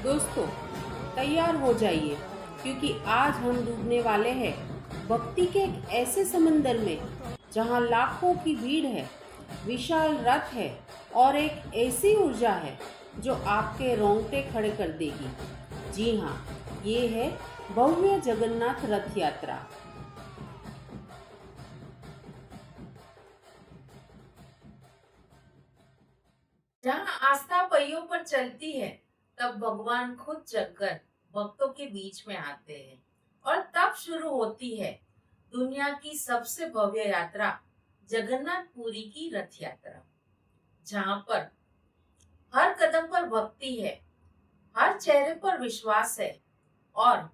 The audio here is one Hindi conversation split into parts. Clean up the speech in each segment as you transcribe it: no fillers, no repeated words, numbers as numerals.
दोस्तों, तैयार हो जाइए क्योंकि आज हम डूबने वाले हैं भक्ति के एक ऐसे समंदर में जहां लाखों की भीड़ है, विशाल रथ है और एक ऐसी ऊर्जा है जो आपके रोंगटे खड़े कर देगी। जी हाँ, ये है भव्य जगन्नाथ रथ यात्रा। जहाँ आस्था पहियों पर चलती है, तब भगवान खुद चलकर भक्तों के बीच में आते हैं और तब शुरू होती है दुनिया की सबसे भव्य यात्रा, जगन्नाथपुरी की रथ यात्रा। जहाँ पर हर कदम पर भक्ति है, हर चेहरे पर विश्वास है और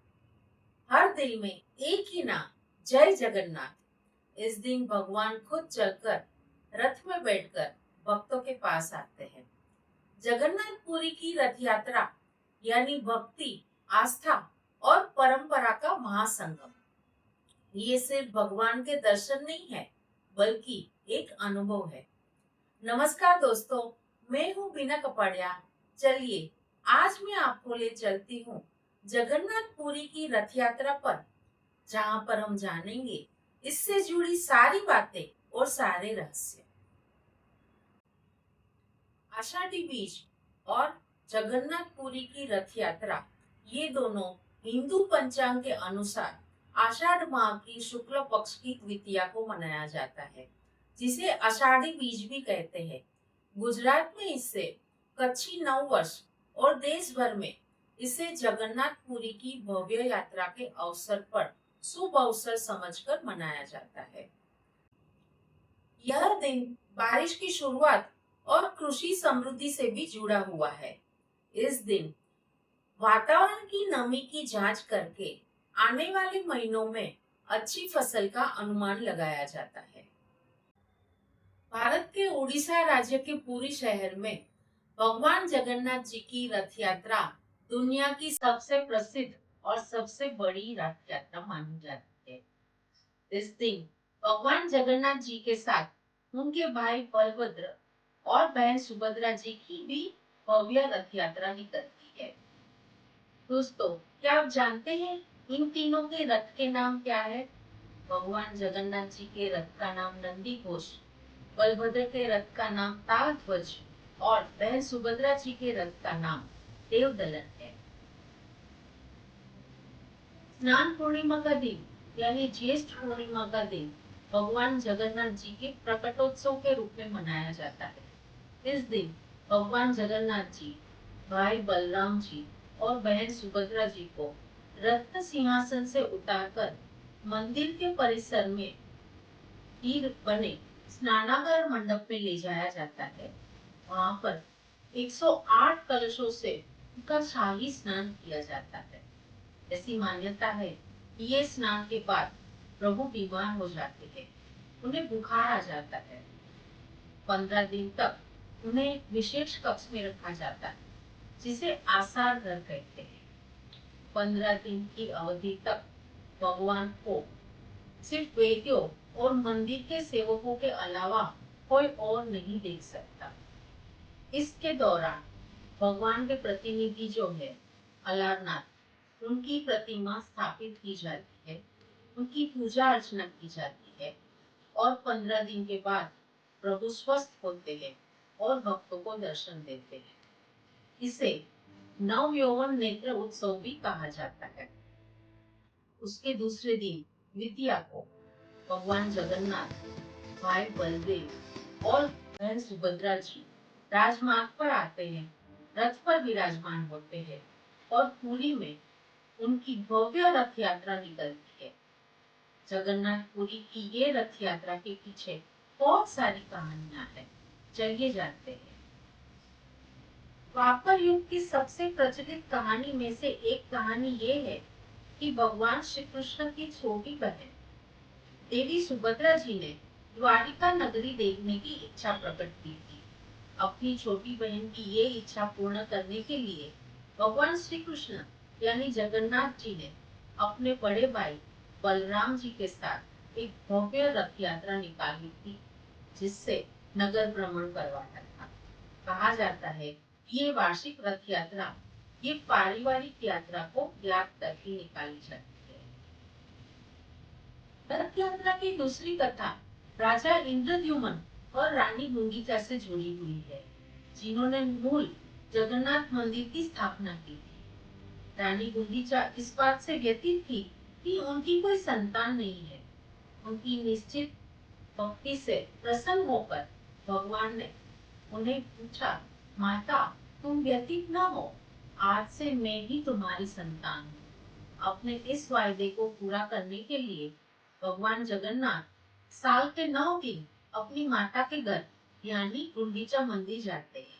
हर दिल में एक ही नाम, जय जगन्नाथ। इस दिन भगवान खुद चलकर रथ में बैठकर भक्तों के पास आते हैं। जगन्नाथपुरी की रथ यात्रा यानी भक्ति, आस्था और परंपरा का महासंगम। ये सिर्फ भगवान के दर्शन नहीं है, बल्कि एक अनुभव है। नमस्कार दोस्तों, मैं हूँ बीना कपाड़िया। चलिए, आज मैं आपको ले चलती हूँ जगन्नाथपुरी की रथ यात्रा पर, जहाँ पर हम जानेंगे इससे जुड़ी सारी बातें और सारे रहस्य। आषाढ़ी बीज और जगन्नाथपुरी की रथ यात्रा, ये दोनों हिंदू पंचांग के अनुसार आषाढ़ माह की शुक्ल पक्ष की द्वितीया को मनाया जाता है, जिसे आषाढ़ी बीज भी कहते हैं। गुजरात में इसे कच्छी नव वर्ष और देश भर में इसे जगन्नाथपुरी की भव्य यात्रा के अवसर पर शुभ अवसर समझकर मनाया जाता है। यह दिन बारिश की शुरुआत और कृषि समृद्धि से भी जुड़ा हुआ है। इस दिन वातावरण की नमी की जांच करके आने वाले महीनों में अच्छी फसल का अनुमान लगाया जाता है। भारत के उड़ीसा राज्य के पुरी शहर में भगवान जगन्नाथ जी की रथ यात्रा दुनिया की सबसे प्रसिद्ध और सबसे बड़ी रथ यात्रा मानी जाती है। इस दिन भगवान जगन्नाथ जी के साथ उनके भाई बलभद्र और बहन सुभद्रा जी की भी भव्य रथ यात्रा निकलती है। दोस्तों, क्या आप जानते हैं इन तीनों के रथ के नाम क्या है? भगवान जगन्नाथ जी के रथ का नाम नंदी घोष, बलभद्र के रथ का नाम तालध्वज और बहन सुभद्रा जी के रथ का नाम देवदलन है। स्नान पूर्णिमा का दिन यानी ज्येष्ठ पूर्णिमा का दिन भगवान जगन्नाथ जी के प्रकटोत्सव के रूप में मनाया जाता है। इस दिन भगवान जगन्नाथ जी, भाई बलराम जी और बहन सुभद्रा जी को रत्न सिंहासन से उतारकर मंदिर के परिसर में ही बने स्नानागार मंडप में ले जाया जाता है। वहां पर 108 कलशों से उनका शाही स्नान किया जाता है। ऐसी मान्यता है कि ये स्नान के बाद प्रभु बीमार हो जाते हैं, उन्हें बुखार आ जाता है। 15 दिन तक उन्हें विशेष कक्ष में रखा जाता है, जिसे आसार घर कहते हैं। 15 दिन की अवधि तक भगवान को सिर्फ वैद्यों और मंदिर के सेवकों के अलावा कोई और नहीं देख सकता। इसके दौरान भगवान के प्रतिनिधि जो है अलारनाथ, उनकी प्रतिमा स्थापित की जाती है, उनकी पूजा अर्चना की जाती है और 15 दिन के बाद प्रभु स्वस्थ होते हैं और भक्तों को दर्शन देते हैं। इसे नव यौवन नेत्र उत्सव भी कहा जाता है। उसके दूसरे दिन द्वितीया को भगवान जगन्नाथ, भाई बलदेव और बहन सुभद्रा जी राजमार्ग पर आते हैं, रथ पर विराजमान होते हैं और पुरी में उनकी भव्य रथ यात्रा निकलती है। जगन्नाथपुरी की ये रथ यात्रा के पीछे बहुत सारी कहानियां हैं। चलिए जानते हैं। द्वापर युग की सबसे प्रचलित कहानी में से एक कहानी ये है कि भगवान श्री कृष्ण की छोटी बहन देवी सुभद्रा जी ने द्वारिका नगरी देखने की इच्छा प्रकट की थी। अपनी छोटी बहन की ये इच्छा पूर्ण करने के लिए भगवान श्री कृष्ण यानी जगन्नाथ जी ने अपने बड़े भाई बलराम जी के साथ एक भव्य रथ यात्रा निकाली थी, जिससे नगर भ्रमण करवाया था। कहा जाता है कि ये वार्षिक रथ यात्रा ये पारिवारिक यात्रा को याद करके निकाली जाती है। रथ यात्रा की दूसरी कथा राजा इंद्रद्युम्न और रानी गुंडीचा से जुड़ी हुई है, जिन्होंने मूल जगन्नाथ मंदिर की स्थापना की थी। रानी गुंडीचा इस बात से व्यथित थी कि उनकी कोई संतान नहीं है। उनकी निश्चित भक्ति से प्रसन्न होकर भगवान ने उन्हें पूछा, माता तुम व्यथित न हो, आज से मैं ही तुम्हारी संतान हूँ। अपने इस वायदे को पूरा करने के लिए भगवान जगन्नाथ साल के 9 दिन अपनी माता के घर यानी गुंडीचा मंदिर जाते हैं।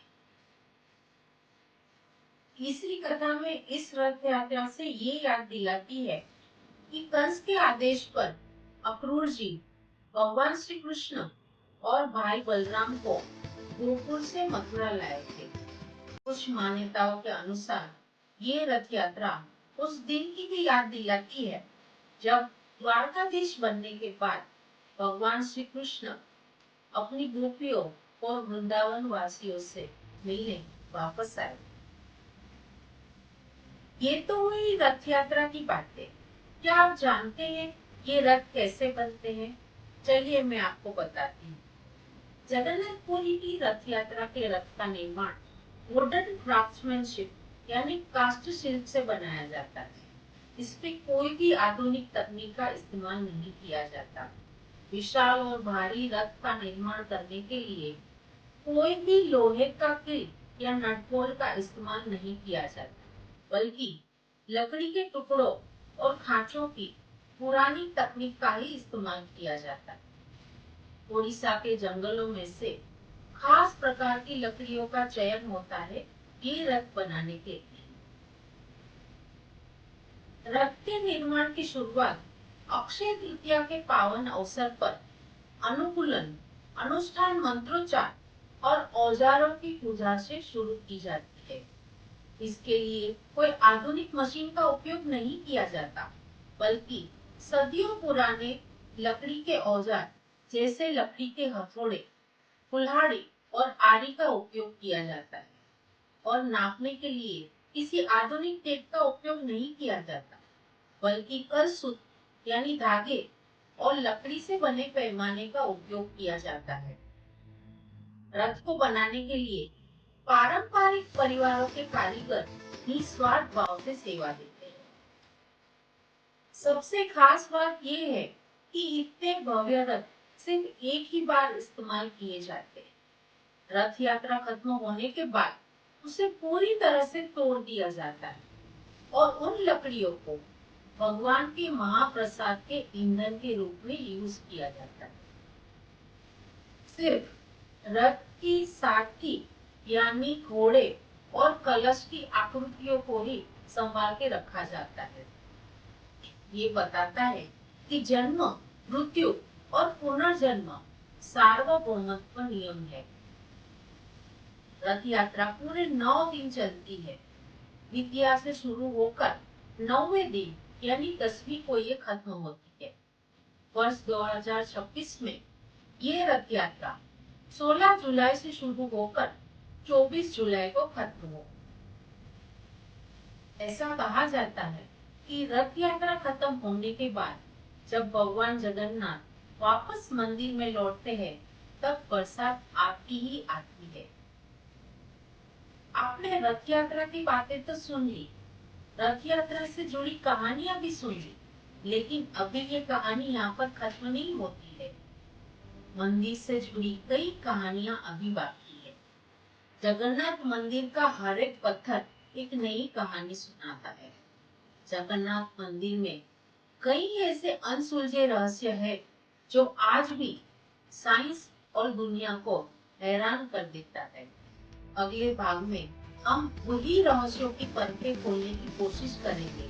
तीसरी कथा में इस रथ यात्रा से ये याद दिलाती है कि कंस के आदेश पर अक्रूर जी भगवान श्री कृष्ण और भाई बलराम को गोकुल से मथुरा लाए थे। कुछ मान्यताओं के अनुसार ये रथ यात्रा उस दिन की भी याद दिलाती है जब द्वारकाधीश बनने के बाद भगवान श्री कृष्ण अपनी गोपियों और वृंदावन वासियों से मिलने वापस आए। ये तो हुई रथ यात्रा की बातें। क्या आप जानते हैं ये रथ कैसे बनते हैं? चलिए मैं आपको बताती हूँ। जगन्नाथपुरी की रथ यात्रा के रथ का निर्माण वुडन क्राफ्ट्समैनशिप यानी कास्ट शिल्प से बनाया जाता है। इसमें कोई भी आधुनिक तकनीक का इस्तेमाल नहीं किया जाता। विशाल और भारी रथ का निर्माण करने के लिए कोई भी लोहे का कील या नट बोल्ट का इस्तेमाल नहीं किया जाता, बल्कि लकड़ी के टुकड़ों और खांचों की पुरानी तकनीक का ही इस्तेमाल किया जाता है। ओडिशा के जंगलों में से खास प्रकार की लकड़ियों का चयन होता है ये रथ बनाने के लिए। रथ के निर्माण की शुरुआत अक्षय तृतीया के पावन अवसर पर अनुकूलन, अनुष्ठान, मंत्रोच्चार और औजारों की पूजा से शुरू की जाती है। इसके लिए कोई आधुनिक मशीन का उपयोग नहीं किया जाता, बल्कि सदियों पुराने लकड़ी के औजार जैसे लकड़ी के हथौड़े, कुल्हाड़ी और आरी का उपयोग किया जाता है। और नापने के लिए किसी आधुनिक टेप का उपयोग नहीं किया जाता, बल्कि कलसूत्र यानी धागे और लकड़ी से बने पैमाने का उपयोग किया जाता है। रथ को बनाने के लिए पारंपरिक परिवारों के कारीगर निस्वार्थ भाव से सेवा देते हैं। सबसे खास बात यह है कि इतने भव्य रथ सिर्फ एक ही बार इस्तेमाल किए जाते हैं। रथ यात्रा खत्म होने के बाद उसे पूरी तरह से तोड़ दिया जाता है और उन लकड़ियों को भगवान के महाप्रसाद के ईंधन के रूप में यूज किया जाता है। सिर्फ रथ की सारथी यानी घोड़े और कलश की आकृतियों को ही संभाल के रखा जाता है। ये बताता है कि जन्म, मृत्यु और पुनर्जन्म सार्वभौमत्व नियम है। रथ यात्रा पूरे 9 दिन चलती है। द्वितीया से शुरू होकर 9वें दिन यानी 10वीं को ये खत्म होती है। वर्ष 2026 में ये रथ यात्रा 16 जुलाई से शुरू होकर 24 जुलाई को खत्म हो। ऐसा कहा जाता है कि रथ यात्रा खत्म होने के बाद जब भगवान जगन्नाथ वापस मंदिर में लौटते हैं, तब बरसात आती ही आती है। आपने रथ यात्रा की बातें तो सुन ली, रथ यात्रा से जुड़ी कहानियां भी सुन ली, लेकिन अभी ये कहानी यहाँ पर खत्म नहीं होती है। मंदिर से जुड़ी कई कहानियां अभी बाकी है। जगन्नाथ मंदिर का हर एक पत्थर एक नई कहानी सुनाता है। जगन्नाथ मंदिर में कई ऐसे अनसुलझे रहस्य हैं जो आज भी साइंस और दुनिया को हैरान कर देता है। अगले भाग में हम वही रहस्यों की परतें खोलने की कोशिश करेंगे,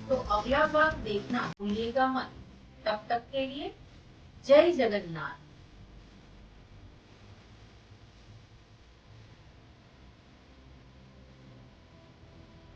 तो अगला भाग देखना भूलिएगा मत। तब तक के लिए जय जगन्नाथ।